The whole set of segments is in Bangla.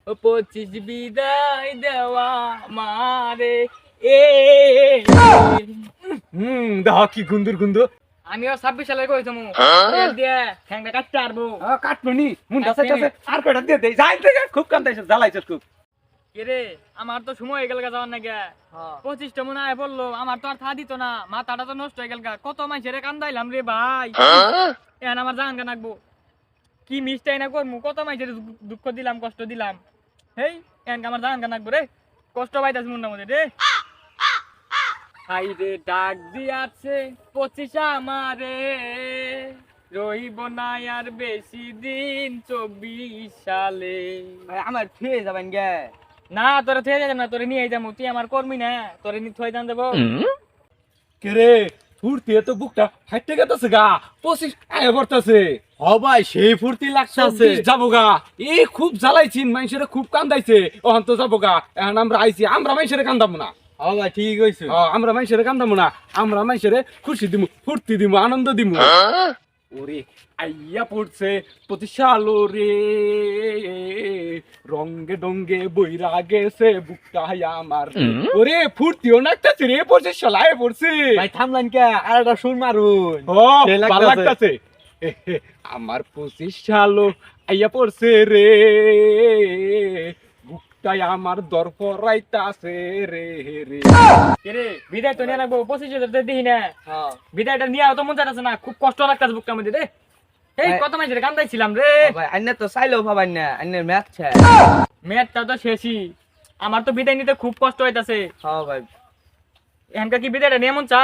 ও 25 বিদায় দেওয়া মারে এ দেখ কি গুন্দুর গুন্দু আমিও 26 সালে কইছম তেল দিয়ে ঠ্যাংটা কাটতে পারবো কাটবনি মুন্ডা চাইতাছে আর কয়টা দিয়ে দেই যাই থেকে খুব কান্দাইছ জ্বালাইছস খুব কে রে আমার তো সময় হয়ে গেল যাওয়ার না গে 25টা মনে হয় বললো আমার তো আর থা দিত না মাথাটা তো নষ্ট হয়ে গেল কত মানুষের কান্দাইলাম রে ভাই এখন আমার জান গান আঁকবো কি মিষ্টাই না করমু কত মানুষের দুঃখ দিলাম কষ্ট দিলাম হেই এখন আমার জান গান আঁকবো রে কষ্ট পাইতাছি মনের মধ্যে রে হাই রে ডাক দিয়াছে 25 আমারে রহিব না আর বেশি দিন 24 সালে ভাই আমার ফিরে যাবেন গে না তোরা থেকে যাবো না তোরে নিয়ে যাবো তুই আমার কর্মী না তোরে নিয়ে থই যান দেবো কে রে ফুর্তি তো বুকটা হাইটে গেতাছে গা 25 আয় পড়তাছে হ ভাই সেই ফুর্তি লাগতাছে যাবো গা এই খুব জ্বালাইছিন মানুষের খুব কান্দাইছে ওহন তো যাবো গা এখন আমরা আইছি আমরা মানুষের কান্দাবো না হ ভাই ঠিক হইছে আমরা মানুষের কান্দাবো না আমরা মানুষের খুশি দিমু ফুর্তি দিমু আনন্দ দিমু ওরে আইয়া পড়ছে 25 সালো রে রঙ্গে ডঙ্গে বইরা গেছে বুকটা আমার ওরে ফুর্তিও নাকতাছে রে 25 সাল আয় পড়ছে ভাই থামলেন কে আর একটা সুর মারুন ও সেই ভালো লাগতাছে। লাগতাছে আমার 25 সালো আইয়া পড়ছে রে বুকটাই আমার দরপরাইতাছে রে রে রে বিদায় তো নিয়ে রাখবো 25 দিই না হ্যাঁ বিদায়টা নিয়ে তো মন চাইছে না খুব কষ্ট লাগতাছে বুকটা মধ্যে রে এই ভাই- কত মানুষের কান্দাইছিলাম রে ভাই আইনে তো চাইলেও ভাবাই না আইনের ম্যাচ ছে মেয়েরটা তো শেষই আমার তো বিদায় নিতে খুব কষ্ট হইতাছে হ্যাঁ ভাই এখানকার কি বিদায়টা নিয়ে মন চা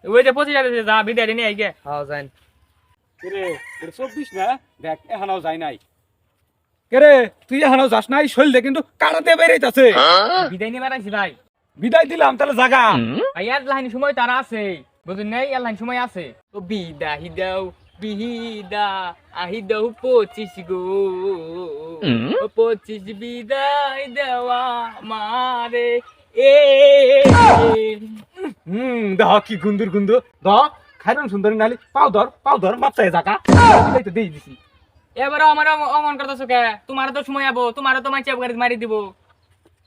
ওই যে 25 সালে যা বিদায়টা নিয়ে আইগে হ্যাঁ যাইন রে 24 না দেখ এখনো যাই নাই রে তুই এখনো যাস নাই শৈল কিন্তু কারাতে বেরাইতাছে বিদায় নিয়ে বেড়াইছি ভাই বিদায় দিলাম তাহলে জাগা ভাই আর লাইন সময় তারা আছে বুঝুন নেই আর লাইন সময় আছে ও বিদায় দাও বিদা আহি দাও 25 গো ও 25 বিদায় দেওয়া মারে এ দেখ কি গুন্দুর গুন্দু দ খাইরন সুন্দরী নালি পাও ধর মাপসায় জাগা বিদায় তো দেই দিছি এবারে আমার অমন করতেছো কে তোমার তো সময় আবো তোমার তো মাইছে গাড়ি মারি দিব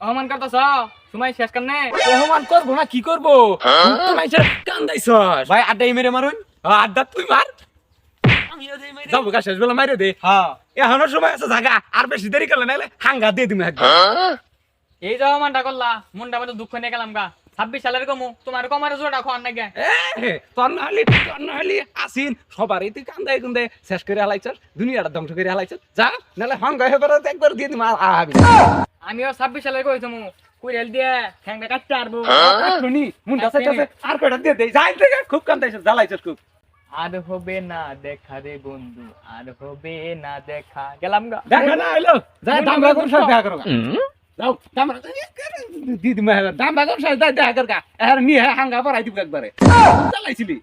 অমন করতেছ সময় শেষ কারণে রহমান করবো না কি করবো তুই মাইছের কান্দাইছস ভাই আড্ডাই মেরে মারুন আড্ডা তুই মার যাবো গা শেষ বেলা মাইরে দে হ্যাঁ এখনো সময় আছে জাগা আর বেশি দেরি করলে নাহলে হাঙ্গা দিয়ে দিম একদম এই যে অমনটা করলা মনটা মতো দুঃখ নিয়ে গেলাম গা 26 সালের কমু তোমার কমারে জোড়া খাওয়ার না গে তোর নাহলে আসিন সবারই তুই কান্দাই কুন্দাই শেষ করে হালাইছস দুনিয়াটা ধ্বংস করে হালাইছস যা নাহলে হাঙ্গা হয়ে বেড়াতে একবার দিয়ে দিম আর আবি আমিও 26 সালের কইছমু কুইরেল দিয়ে ঠ্যাংটা কাটতে পারবো কাটনি মুন্ডা চাইতাছে আর কয়টা দিয়ে দেই যাই থেকে খুব কান্দাইছস জ্বালাইছস খুব আর হবে না দেখা রে বন্ধু আর হবে না দেখা গেলাম গা দেখা না হইলো যা দাম বাগর সাথে দেখা করো যাও দাম দি দিম দাম বাগর সাথে দেখা কর গা আর নিয়ে হাঙ্গা পরাই দিব একবারে জ্বালাইছিলি